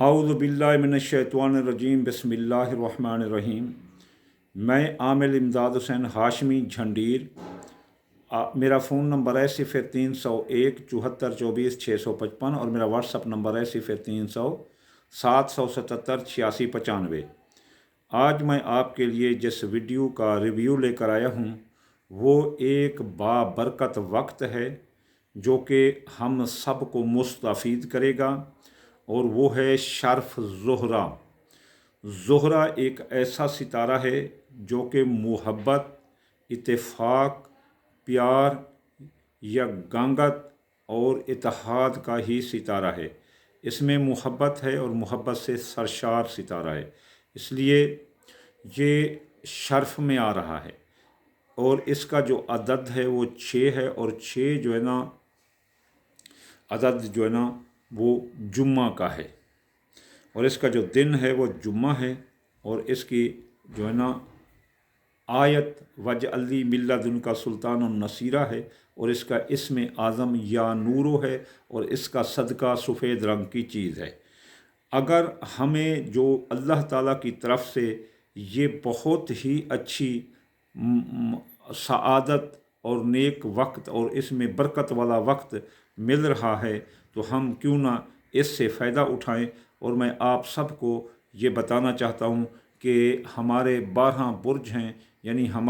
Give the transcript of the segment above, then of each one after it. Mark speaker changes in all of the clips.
Speaker 1: औज़ु बिल्लाहि मिनश्शैतानिर्रजीम बिस्मिल्लाहिर्रहमानिर्रहीम। मैं आमिल इमदाद हुसैन हाशमी झंडीर। मेरा फ़ोन नंबर है 0301 74 24 655 और मेरा व्हाट्सअप नंबर है 0300 777 8695। आज मैं आपके लिए जिस वीडियो का रिव्यू लेकर आया हूँ वो एक बाबरकत वक्त है जो कि हम सब को मुस्तफ़ीद करेगा, और वो है शर्फ ज़ोहरा। ज़ोहरा एक ऐसा सितारा है जो कि मुहब्बत, इत्तेफाक, प्यार, यकगांगत और इत्तेहाद का ही सितारा है। इसमें मुहब्बत है और मुहब्बत से सरशार सितारा है, इसलिए ये शर्फ में आ रहा है। और इसका जो अदद है वो 6 है, और 6 जो है ना अदद जो है ना वो जुम्मा का है, और इसका जो दिन है वो जुम्मा है। और इसकी जो है ना आयत वजअली मिल्लदुन का सुल्तान नसीरा है, और इसका इसमें आज़म या नूरो है, और इसका सदका सफ़ेद रंग की चीज़ है। अगर हमें जो अल्लाह ताला की तरफ से ये बहुत ही अच्छी सआदत और नेक वक्त और इसमें बरकत वाला वक्त मिल रहा है तो हम क्यों ना इससे फ़ायदा उठाएं। और मैं आप सबको ये बताना चाहता हूँ कि हमारे 12 बुर्ज हैं, यानी हम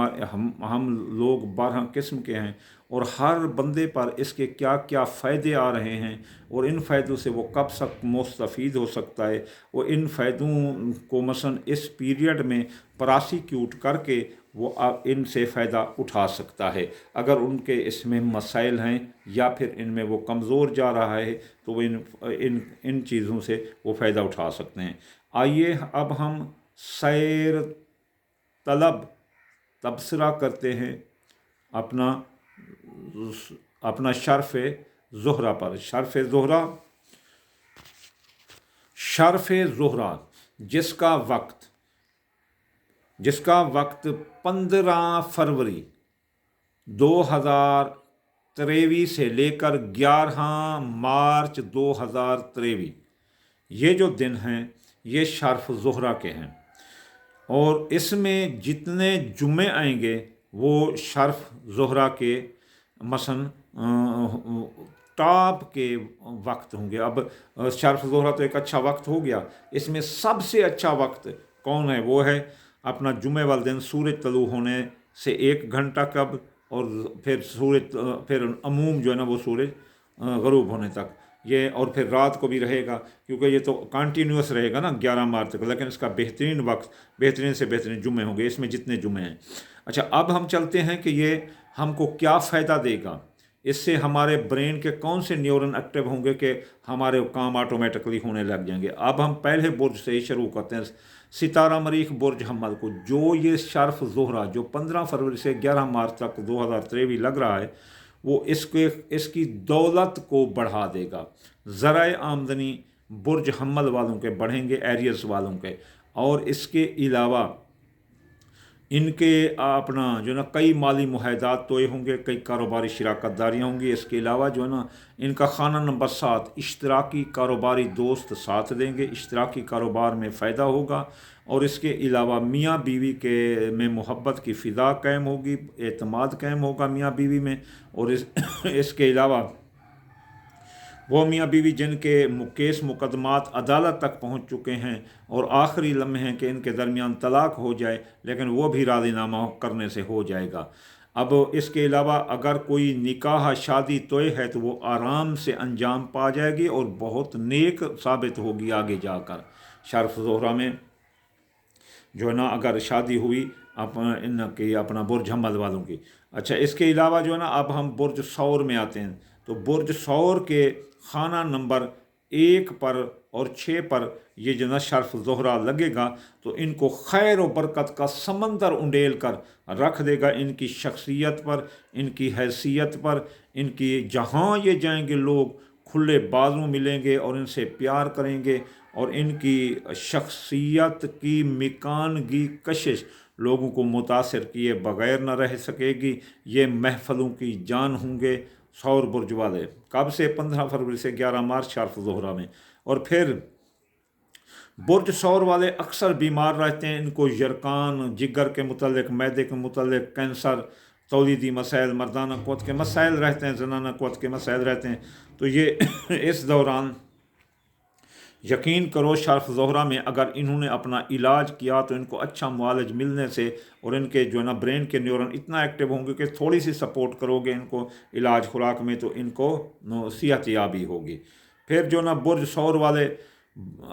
Speaker 1: लोग 12 किस्म के हैं, और हर बंदे पर इसके क्या क्या फ़ायदे आ रहे हैं और इन फ़ायदों से वो कब तक मुस्तफ़ीद हो सकता है। वो इन फ़ायदों को मसलन इस पीरियड में प्रासिक्यूट करके वो इनसे फ़ायदा उठा सकता है। अगर उनके इसमें मसाइल हैं या फिर इनमें वो कमज़ोर जा रहा है तो वो इन चीज़ों से वो फ़ायदा उठा सकते हैं। आइए अब हम सैर तलब तबसरा करते हैं अपना शर्फ ज़ोहरा पर। शर्फ ज़ोहरा जिसका वक्त 15 फरवरी 2023 से लेकर 11 मार्च 2023, ये जो दिन हैं ये शर्फ ज़ोहरा के हैं। और इसमें जितने जुम्मे आएंगे वो शर्फ ज़ोहरा के मसन टॉप के वक्त होंगे। अब शर्फ ज़ोहरा तो एक अच्छा वक्त हो गया, इसमें सबसे अच्छा वक्त कौन है? वो है अपना जुम्मे वाले दिन सूरज तलू होने से 1 घंटा कब, और फिर अमूम जो है ना वो सूरज ग़रूब होने तक ये, और फिर रात को भी रहेगा क्योंकि ये तो कंटिन्यूस रहेगा ना 11 मार्च तक। लेकिन इसका बेहतरीन वक्त, बेहतरीन से बेहतरीन जुम्मे होंगे इसमें जितने जुम्मे हैं। अच्छा, अब हम चलते हैं कि ये हमको क्या फ़ायदा देगा। इससे हमारे ब्रेन के कौन से न्यूरन एक्टिव होंगे कि हमारे काम ऑटोमेटिकली होने लग जाएंगे। अब हम पहले बुर्ज से ही शुरू करते हैं, सितारा मरीख बुर्ज हम्मल को। जो ये शर्फ ज़ोहरा जो 15 फरवरी से 11 मार्च तक 2023 लग रहा है वो इसकी दौलत को बढ़ा देगा। ज़राए आमदनी बुर्ज हम्मल वालों के बढ़ेंगे, एरियस वालों के। और इसके अलावा इनके अपना जो ना कई माली मुआहदात तोए होंगे, कई कारोबारी शराकत दारियाँ होंगी। इसके अलावा जो है ना इनका खाना नंबर 7 इश्तराकी कारोबारी दोस्त साथ देंगे, इश्तराकी कारोबार में फ़ायदा होगा। और इसके अलावा मियाँ बीवी के में मोहब्बत की फ़िज़ा कायम होगी, एतमाद कायम होगा मियाँ बीवी में। और इसके अलावा वो मियाँ बीवी जिनके केस मुकदमात अदालत तक पहुँच चुके हैं और आखिरी लम्हे हैं कि इनके दरमियान तलाक हो जाए, लेकिन वो भी राज़ीनामा करने से हो जाएगा। अब इसके अलावा अगर कोई निकाह शादी तोय है तो वो आराम से अंजाम पा जाएगी और बहुत नेक साबित होगी आगे जाकर। शर्फ ज़ोहरा में जो है ना अगर शादी हुई इनकी अपना बुर्ज हम्मल वालों की। अच्छा, इसके अलावा जो है ना अब हम बुर्ज सौर में आते हैं। तो बुर्ज सौर के खाना नंबर 1 पर और 6 पर ये जो ना शर्फ ज़ोहरा लगेगा तो इनको खैर और बरकत का समंदर उंडेल कर रख देगा। इनकी शख्सियत पर, इनकी हैसियत पर, इनकी जहाँ ये जाएंगे लोग खुले बाजू मिलेंगे और इनसे प्यार करेंगे, और इनकी शख्सियत की मिकानगी कशिश लोगों को मुतासर किए बग़ैर न रह सकेगी। ये महफ़लों की जान होंगे सौर बुर्ज वाले। कब से? 15 फरवरी से 11 मार्च शर्फ ज़ोहरा में। और फिर बुर्ज सौर वाले अक्सर बीमार रहते हैं, इनको यरकान, जिगर के मुतल्लिक, मैदे के मुतल्लिक, कैंसर, तौलीदी मसाइल, मर्दाना क़ुव्वत के मसाइल रहते हैं, ज़नाना क़ुव्वत के मसाइल रहते हैं। तो ये इस दौरान यकीन करो शर्फ ज़ोहरा में अगर इन्होंने अपना इलाज किया तो इनको अच्छा मुआलज मिलने से और इनके जो है ना ब्रेन के न्यूरॉन इतना एक्टिव होंगे कि थोड़ी सी सपोर्ट करोगे इनको इलाज खुराक में तो इनको सेहत याबी होगी। फिर जो ना बुर्ज सौर वाले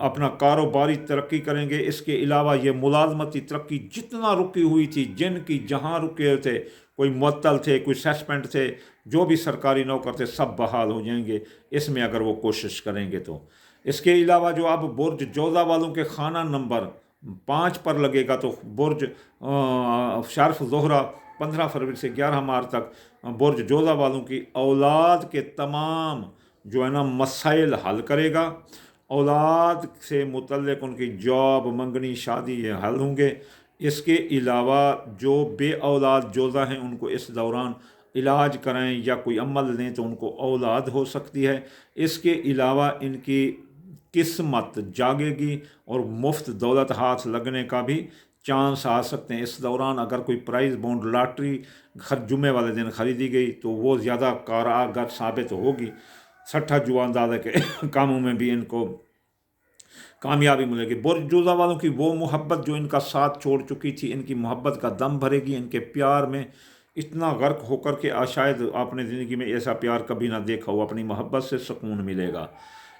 Speaker 1: अपना कारोबारी तरक्की करेंगे। इसके अलावा ये मुलाजमती तरक्की जितना रुकी हुई थी, जिनकी जहाँ रुके थे, कोई मुअत्तल थे, कोई सस्पेंड थे, जो भी सरकारी नौकर थे, सब बहाल हो जाएंगे इसमें अगर वो कोशिश करेंगे तो। इसके अलावा जो अब बुर्ज जोधा वालों के खाना नंबर 5 पर लगेगा तो बुर्ज शर्फ ज़ोहरा 15 फरवरी से 11 मार्च तक बुर्ज जोधा वालों की औलाद के तमाम जो है ना मसाइल हल करेगा। औलाद से मुतल्लिक उनकी जॉब, मंगनी, शादी ये हल होंगे। इसके अलावा जो बे औलाद जोधा हैं उनको इस दौरान इलाज कराएं या कोई अमल लें तो उनको औलाद हो सकती है। इसके अलावा इनकी किस्मत जागेगी और मुफ्त दौलत हाथ लगने का भी चांस आ सकते हैं। इस दौरान अगर कोई प्राइज़ बॉन्ड लॉटरी जुमे वाले दिन ख़रीदी गई तो वो ज़्यादा कारगर साबित होगी। सट्ठा जुआंदाज़ के कामों में भी इनको कामयाबी मिलेगी। बुर्ज जोधा वालों की वो मोहब्बत जो इनका साथ छोड़ चुकी थी, इनकी मोहब्बत का दम भरेगी। इनके प्यार में इतना गर्क होकर के शायद आपने ज़िंदगी में ऐसा प्यार कभी ना देखा हो। अपनी मोहब्बत से सुकून मिलेगा।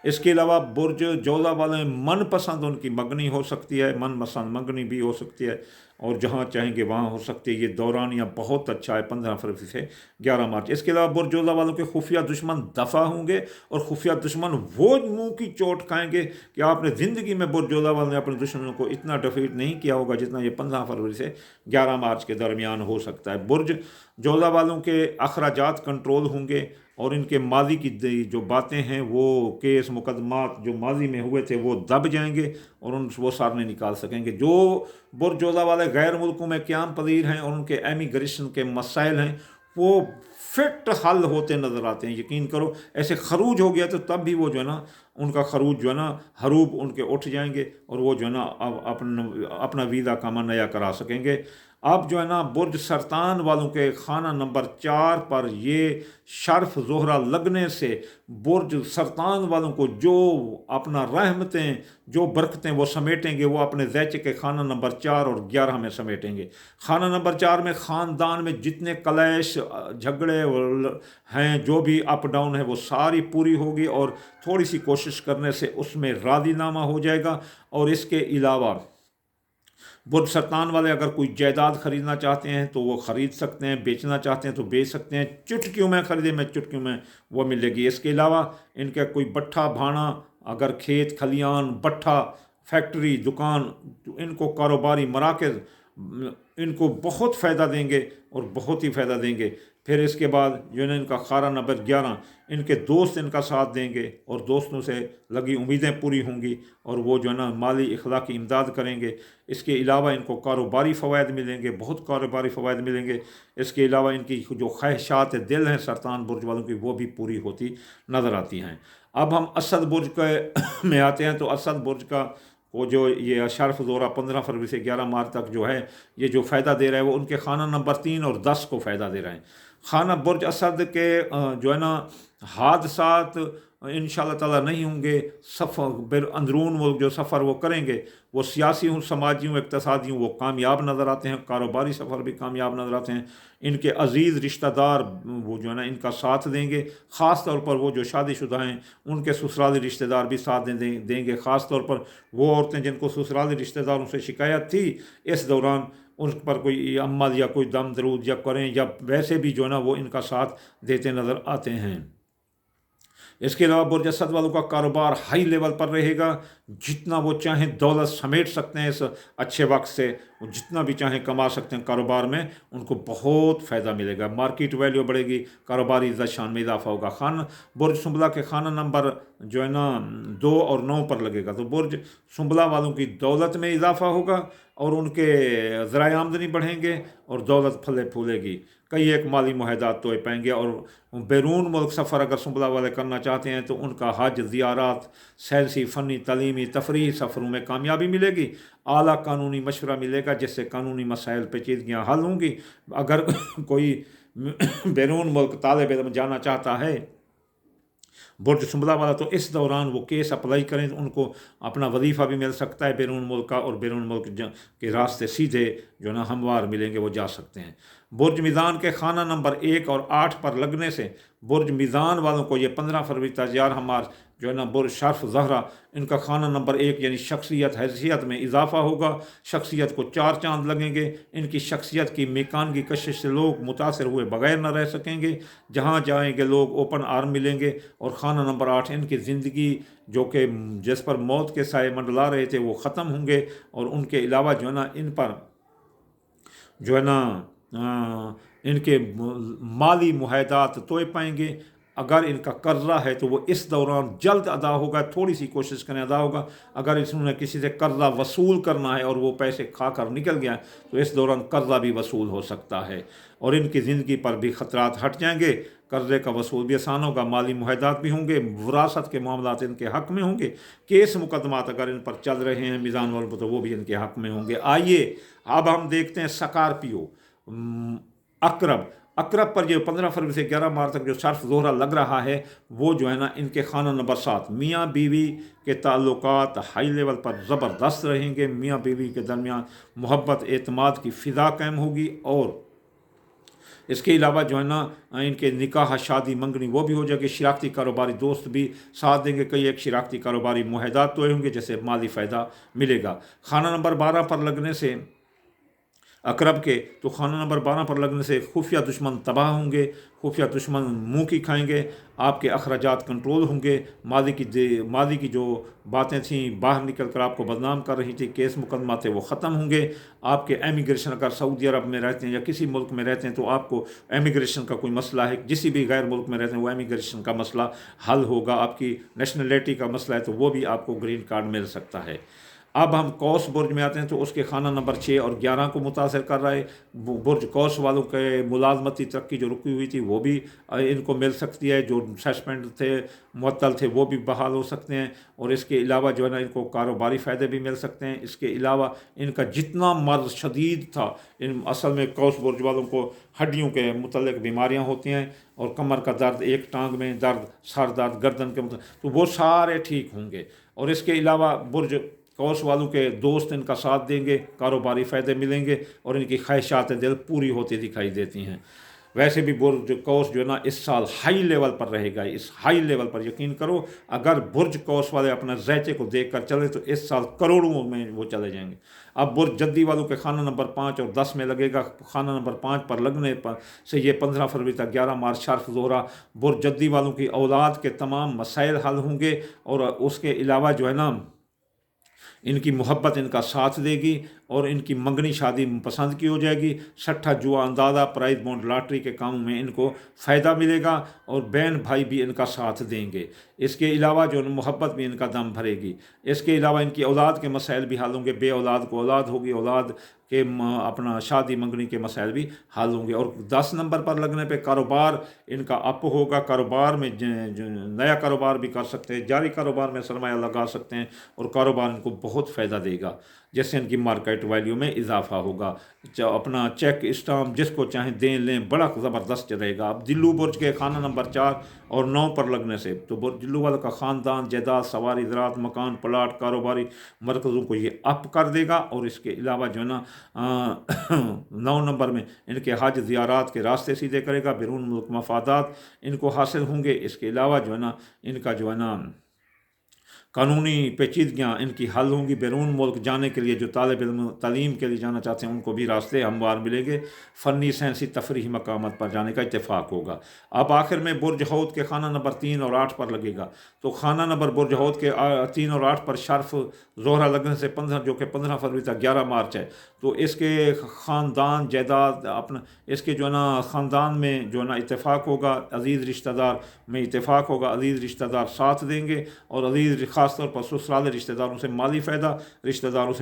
Speaker 1: इसके अलावा बुर्ज जोधा वाले मनपसंद उनकी मंगनी हो सकती है, मनपसंद मंगनी भी हो सकती है और जहाँ चाहेंगे वहाँ हो सकती है। ये दौरानिया बहुत अच्छा है 15 फरवरी से 11 मार्च। इसके अलावा बुर्ज जोधा वालों के खुफिया दुश्मन दफ़ा होंगे और खुफिया दुश्मन वो मुंह की चोट खाएंगे कि आपने ज़िंदगी में बुर्ज जोधा वालों ने अपने दुश्मनों को इतना डिफीट नहीं किया होगा जितना ये 15 फरवरी से 11 मार्च के दरमियान हो सकता है। बुर्ज जोधा वालों के अखराजात कंट्रोल होंगे और इनके माजी की जो बातें हैं, वो केस मुकदमात जो माजी में हुए थे वो दब जाएंगे और वो सामने निकाल सकेंगे। जो बुर्ज जोधा वाले गैर मुल्कों में क़याम पजीर हैं और उनके इमिग्रेशन के मसाइल हैं वो फिट हल होते नज़र आते हैं। यकीन करो ऐसे खरूज हो गया तो तब भी वो जो है ना उनका खरूज जो है ना हरूब उनके उठ जाएंगे और वो जो है ना अब अपना वीज़ा कामा नया करा सकेंगे। अब जो है ना बुर्ज सरतान वालों के खाना नंबर 4 पर ये शर्फ ज़ोहरा लगने से बुर्ज सरतान वालों को जो अपना रहमतें, जो बरकतें वो समेटेंगे वो अपने ज़ैचे के खाना नंबर 4 और 11 में समेटेंगे। खाना नंबर 4 में ख़ानदान में जितने कलेश, झगड़े हैं, जो भी अप डाउन है वो सारी पूरी होगी और थोड़ी सी कोशिश करने से उसमें राज़ीनामा हो जाएगा। और इसके अलावा बुर्ज सरतान वाले अगर कोई जायदाद ख़रीदना चाहते हैं तो वो ख़रीद सकते हैं, बेचना चाहते हैं तो बेच सकते हैं। चुटकियों में ख़रीदे में चुटकियों में वो मिलेगी। इसके अलावा इनका कोई बट्ठा भाना, अगर खेत खलियान, बट्ठा, फैक्ट्री, दुकान, इनको कारोबारी मराकज़ इनको बहुत फ़ायदा देंगे और बहुत ही फ़ायदा देंगे। फिर इसके बाद जो है इनका खारा नंबर 11, इनके दोस्त इनका साथ देंगे और दोस्तों से लगी उम्मीदें पूरी होंगी और वो जो है ना माली इखलाकी इमदाद करेंगे। इसके अलावा इनको कारोबारी फ़वाइद मिलेंगे, बहुत कारोबारी फ़वाइद मिलेंगे। इसके अलावा इनकी जो ख्वाहिशात दिल हैं सरतान बुर्ज वालों की वो भी पूरी होती नज़र आती हैं। अब हम असद बुर्ज के में आते हैं तो असद बुर्ज का वो जो ये शर्फ ज़ोहरा 15 फरवरी से 11 मार्च तक जो है ये जो फ़ायदा दे रहा है वो उनके खाना नंबर 3 और 10 को फ़ायदा दे रहे हैं। खाना बुर्ज असद के जो है ना हादसात इंशाअल्लाह ताला नहीं होंगे। सफ़र अंदरून वो जो सफ़र वो करेंगे वो सियासी हूँ, समाजी हूँ, इक़्तिसादी हूँ, वो कामयाब नज़र आते हैं। कारोबारी सफ़र भी कामयाब नज़र आते हैं। इनके अज़ीज़ रिश्तेदार वो जो है ना इनका साथ देंगे। ख़ास तौर पर वो जो शादीशुदा हैं उनके ससुराली रिश्तेदार भी साथ देंगे। ख़ास तौर पर वो औरतें जिनको ससुराली रिश्तेदारों से शिकायत थी इस दौरान उन पर कोई अमल या कोई दम दरूद या करें या वैसे भी जो है ना वो इनका साथ देते नज़र आते हैं। इसके अलावा बुर्ज असद वालों का कारोबार हाई लेवल पर रहेगा। जितना वो चाहें दौलत समेट सकते हैं इस अच्छे वक्त से, वो जितना भी चाहें कमा सकते हैं कारोबार में, उनको बहुत फ़ायदा मिलेगा। मार्केट वैल्यू बढ़ेगी, कारोबारी इज़्ज़त शान में इजाफा होगा। बुर्ज सुंबला के खाना नंबर जो है ना 2 और 9 पर लगेगा तो बुर्ज सुंबला वालों की दौलत में इजाफा होगा और उनके ज़राए आमदनी बढ़ेंगे और दौलत फले फूलेगी। कई एक माली मुआहदात तो पाएंगे और बैरून मुल्क सफ़र अगर सुंबला वाले करना चाहते हैं तो उनका हज, ज़ियारात, सैलसी, फ़नी, तलीमी तालीमी तफरीही सफ़रों में कामयाबी मिलेगी। आला कानूनी मशवरा मिलेगा जिससे कानूनी मसाइल पेचीदगियाँ हल होंगी। अगर कोई बैरून मुल्क तालिब इल्म जाना चाहता है बुर्ज शुमला वाला, तो इस दौरान वो केस अप्लाई करें तो उनको अपना वजीफ़ा भी मिल सकता है बैरून मुल्क का, और बैरून मुल्क के रास्ते सीधे जो ना हमवार मिलेंगे, वो जा सकते हैं। बुर्ज मीज़ान के खाना नंबर 1 और 8 पर लगने से बुर्ज मीज़ान वालों को ये 15 फरवरी तैयार हमार जो है ना बुर्ज शर्फ ज़हरा, इनका खाना नंबर 1 यानी शख्सियत हैसियत में इजाफ़ा होगा। शख्सियत को 4 चांद लगेंगे। इनकी शख्सियत की मेकानगी कशिश से लोग मुतासर हुए बगैर न रह सकेंगे। जहाँ जाएंगे लोग ओपन आर्म मिलेंगे। और खाना नंबर 8, इनकी ज़िंदगी जो कि जिस पर मौत के साए मंडला रहे थे वो ख़त्म होंगे। और उनके अलावा जो है ना इन पर जो है ना इनके माली मुआहदात तोड़ पाएंगे। अगर इनका कर्जा है तो वो इस दौरान जल्द अदा होगा, थोड़ी सी कोशिश करें अदा होगा। अगर इन्होंने किसी से कर्जा वसूल करना है और वो पैसे खा कर निकल गया तो इस दौरान कर्जा भी वसूल हो सकता है। और इनकी ज़िंदगी पर भी ख़तरात हट जाएंगे। कर्जे का वसूल भी आसान होगा, माली मुआहदात भी होंगे, विरासत के मामलात इनके हक़ में होंगे। केस मुकदमात अगर इन पर चल रहे हैं मीज़ान वालों पर तो वो भी इनके हक़ में होंगे। आइए अब हम देखते हैं स्कॉर्पियो अकरब पर जो 15 फरवरी से 11 मार्च तक जो शर्फ ज़ोहरा लग रहा है वो जो है ना इनके खाना नंबर 7 मियाँ बीवी के ताल्लुकात हाई लेवल पर ज़बरदस्त रहेंगे। मियाँ बीवी के दरमियान मोहब्बत एतमाद की फ़िज़ा कायम होगी। और इसके अलावा जो है ना इनके निकाह शादी मंगनी वो भी हो जाएगी। शराकती कारोबारी दोस्त भी साथ देंगे। कई एक शराकती कारोबारी मुआहदात तो होंगे जैसे माली फ़ायदा मिलेगा। खाना नंबर 12 पर लगने से अकरब के तो खाना नंबर 12 पर लगने से खुफिया दुश्मन तबाह होंगे। खुफिया दुश्मन मुँह की खाएंगे। आपके अखराजात कंट्रोल होंगे। मादी की जो बातें थीं बाहर निकल कर आपको बदनाम कर रही थी, केस मुकदमा थे, वो ख़त्म होंगे। आपके एमिग्रेशन अगर सऊदी अरब में रहते हैं या किसी मुल्क में रहते हैं तो आपको एमिग्रेशन का कोई मसला है, किसी भी गैर मुल्क में रहते हैं वो एमिग्रेशन का मसला हल होगा। आपकी नेशनलिटी का मसला है तो वो भी आपको ग्रीन कार्ड मिल सकता है। अब हम कौस बुर्ज में आते हैं तो उसके खाना नंबर 6 और 11 को मुतासर कर रहा है। बुर्ज कौस वालों के मुलाजमती तरक्की जो रुकी हुई थी वो भी इनको मिल सकती है। जो सस्पेंड थे, मुअत्तल थे, वो भी बहाल हो सकते हैं। और इसके अलावा जो है ना इनको कारोबारी फ़ायदे भी मिल सकते हैं। इसके अलावा इनका जितना मर्ज़ शदीद था, इन असल में कौस बुर्ज वालों को हड्डियों के मुतल्लिक़ बीमारियाँ होती हैं और कमर का दर्द, एक टांग में दर्द, सर दर्द, गर्दन के तो वो सारे ठीक होंगे। और इसके अलावा बुर्ज कौस वालों के दोस्त इनका साथ देंगे, कारोबारी फ़ायदे मिलेंगे और इनकी ख्वाहिशात दिल पूरी होती दिखाई देती हैं। वैसे भी बुर्ज कौस जो है ना इस साल हाई लेवल पर रहेगा। इस हाई लेवल पर यकीन करो, अगर बुर्ज कौस वाले अपने ज़ैचे को देख कर चले तो इस साल करोड़ों में वो चले जाएंगे। अब बुर्ज जद्दी वालों के खाना नंबर 5 और 10 में लगेगा। खाना नंबर 5 पर लगने पर से ये 15 फरवरी तक 11 मार्च शर्फ ज़ोहरा बुर्ज जद्दी वालों की औलाद के तमाम मसाइल हल होंगे। और उसके अलावा जो है ना इनकी मोहब्बत इनका साथ देगी और इनकी मंगनी शादी पसंद की हो जाएगी। सट्ठा जुआ अंदाज़ा प्राइज बॉन्ड लॉटरी के कामों में इनको फ़ायदा मिलेगा और बहन भाई भी इनका साथ देंगे। इसके अलावा जो मोहब्बत भी इनका दम भरेगी। इसके अलावा इनकी औलाद के मसाइल भी हल होंगे। बे औलाद को औलाद होगी, औलाद के अपना शादी मंगनी के मसाइल भी हल होंगे। और 10 नंबर पर लगने पे कारोबार इनका अप होगा। कारोबार में नया कारोबार भी कर सकते हैं, जारी कारोबार में सरमाया लगा सकते हैं और कारोबार इनको बहुत फ़ायदा देगा, जैसे इनकी मार्केट वैल्यू में इजाफा होगा। अपना चेक स्टाम्प जिसको चाहें दें लें, बड़ा ज़बरदस्त रहेगा। अब दिल्लू बुर्ज के खाना नंबर 4 और 9 पर लगने से तो बुर्ज दिल्लू वाला का ख़ानदान, जायदाद, सवारी, ज़राअत, मकान, प्लाट, कारोबारी मरकज़ों को ये अप कर देगा। और इसके अलावा जो है ना 9 नंबर में इनके हज ज़ियारात के रास्ते सीधे करेगा। बैरून मुल्क मफादात इनको हासिल होंगे। इसके अलावा जो है ना इनका जो है ना कानूनी पेचीदगियाँ इनकी हल होंगी। बैरून मुल्क जाने के लिए जो तालिब इल्म तालीम के लिए जाना चाहते हैं उनको भी रास्ते हमवार मिलेंगे। फ़नी सैंसी तफरीही मकामत पर जाने का इत्तेफाक होगा। अब आखिर में बुर्ज हौद के खाना नंबर 3 और 8 पर लगेगा। तो खाना नंबर बुर्ज हौद के 3 और 8 पर शर्फ ज़ोहरा लगने से 15 जो कि 15 फरवरी तक 11 मार्च है, तो इसके ख़ानदान जायदाद अपना इसके जो है ना ख़ानदान में जो है ना इत्तेफाक होगा। अज़ीज़ रिश्तेदार में इत्तेफाक होगा। अज़ीज़ रिश्तेदार साथ देंगे और अज़ीज़ ख़ास ख़ास तौर पर ससुराल रिश्तेदारों से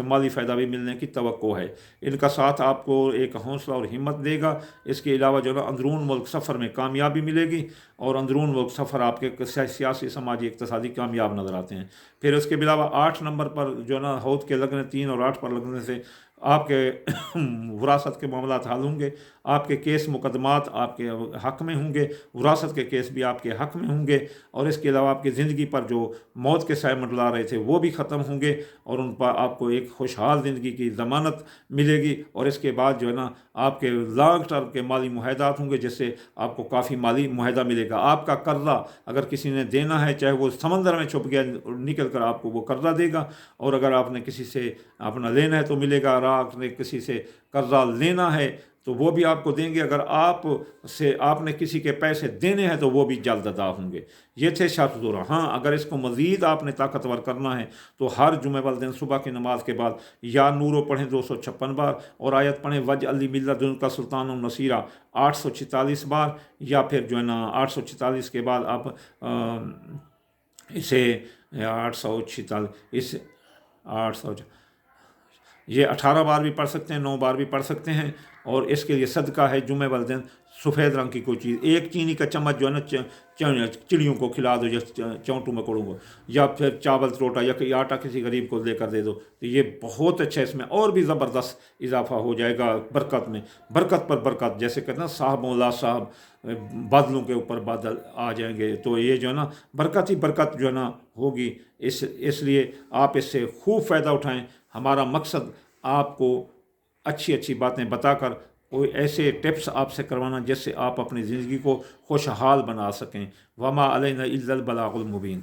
Speaker 1: माली फ़ायदा भी मिलने की तवक्को है। इनका साथ आपको एक हौसला और हिम्मत देगा। इसके अलावा जो है ना अंदरून मुल्क सफ़र में कामयाबी मिलेगी, और अंदरून मुल्क सफ़र आपके सियासी, समाजी, इक़्तिसादी कामयाब नज़र आते हैं। फिर इसके अलावा 8 नंबर पर जो है ना हौद के लगने, 3 और 8 पर लगने से आपके विरासत के मामलात हल होंगे, आपके केस मुकदमात आपके हक़ में होंगे, विरासत के केस भी आपके हक़ में होंगे, और इसके अलावा आपकी ज़िंदगी पर जो मौत के साए मंडला रहे थे वो भी ख़त्म होंगे, और उन पर आपको एक खुशहाल ज़िंदगी की ज़मानत मिलेगी। और इसके बाद जो है ना आपके लॉन्ग टर्म के माली मुआहदात होंगे, जिससे आपको काफ़ी माली मुआहदा मिलेगा। आपका कर्ज़ा अगर किसी ने देना है, चाहे वो समंदर में छुप गया निकल कर आपको वो कर्ज़ा देगा, और अगर आपने किसी से अपना लेना है तो मिलेगा, और आपने किसी से कर्ज़ा लेना है तो वो भी आपको देंगे। अगर आपने किसी के पैसे देने हैं तो वो भी जल्द अदा होंगे। ये थे शर्फ़ ज़ुहरा। हाँ, अगर इसको मज़ीद आपने ताकतवर करना है तो हर जुमे वाले दिन सुबह की नमाज के बाद या नूरो पढ़ें 256 बार, और आयत पढ़ें वज अली मिल्लत दुनका सुल्तान नसीरा 846 बार, या फिर जो है ना 846 के बाद आप इसे 846 इस 800 ये 18 बार भी पढ़ सकते हैं, 9 बार भी पढ़ सकते हैं। और इसके लिए सदका है जुमे वाले दिन सफ़ेद रंग की कोई चीज़, एक चीनी का चम्मच जो है ना चिड़ियों को खिला दो, या चौंटू मकोड़ों को, या फिर चावल रोटा या आटा किसी गरीब को लेकर दे दो, तो ये बहुत अच्छा, इसमें और भी ज़बरदस्त इजाफा हो जाएगा बरकत में, बरकत पर बरकत। जैसे कहते हैं साहब ला साहब, बादलों के ऊपर बादल आ जाएंगे, तो ये जो है ना बरकत ही बरकत जो है ना होगी। इसलिए आप इससे खूब फ़ायदा उठाएं। हमारा मकसद आपको अच्छी अच्छी बातें बताकर कोई ऐसे टिप्स आपसे करवाना जिससे आप अपनी ज़िंदगी को खुशहाल बना सकें। वमा अलैना इल्लल बलागुल मुबीन।